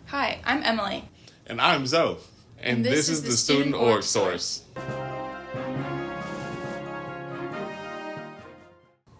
Hi, I'm Emily. And I'm Zoe. And this is the Student Org Source.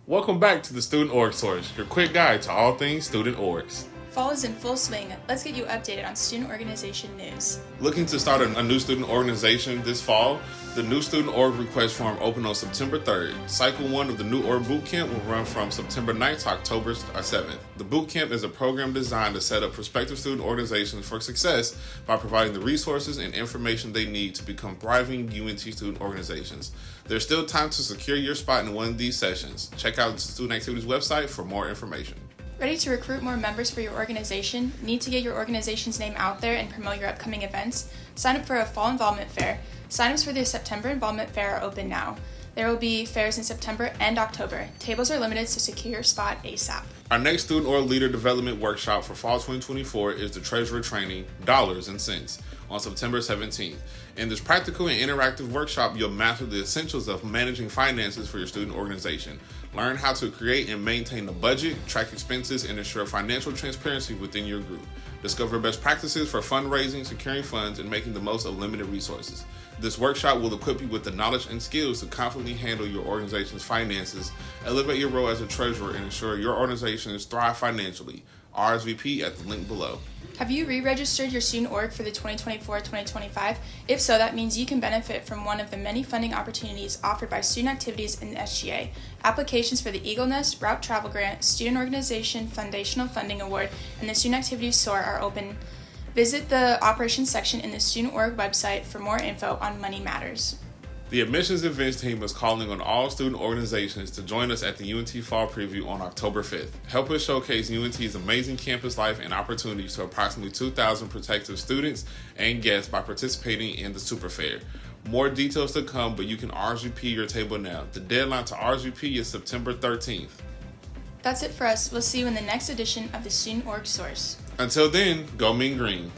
Welcome back to the Student Org Source, your quick guide to all things student orgs. Fall is in full swing. Let's get you updated on student organization news. Looking to start a new student organization this fall? The new student org request form opened on September 3rd. Cycle 1 of the new org bootcamp will run from September 9th to October 7th. The bootcamp is a program designed to set up prospective student organizations for success by providing the resources and information they need to become thriving UNT student organizations. There's still time to secure your spot in one of these sessions. Check out the Student Activities website for more information. Ready to recruit more members for your organization? Need to get your organization's name out there and promote your upcoming events? Sign up for a fall involvement fair. Sign-ups for the September involvement fair are open now. There will be fairs in September and October. Tables are limited, so secure your spot ASAP. Our next student org leader development workshop for fall 2024 is the Treasurer Training Dollars and Cents on September 17th. In this practical and interactive workshop, you'll master the essentials of managing finances for your student organization. Learn how to create and maintain a budget, track expenses, and ensure financial transparency within your group. Discover best practices for fundraising, securing funds, and making the most of limited resources. This workshop will equip you with the knowledge and skills to confidently handle your organization's finances, elevate your role as a treasurer, and ensure your organizations thrive financially. RSVP at the link below. Have you re-registered your student org for the 2024-2025? If so, that means you can benefit from one of the many funding opportunities offered by Student Activities in the SGA. Applications for the Eagle Nest, Route Travel Grant, Student Organization Foundational Funding Award, and the Student Activities SOAR are open. Visit the Operations section in the Student Org website for more info on Money Matters. The Admissions Events team is calling on all student organizations to join us at the UNT Fall Preview on October 5th. Help us showcase UNT's amazing campus life and opportunities to approximately 2,000 prospective students and guests by participating in the Super Fair. More details to come, but you can RSVP your table now. The deadline to RSVP is September 13th. That's it for us. We'll see you in the next edition of the Student Org Source. Until then, go Mean Green.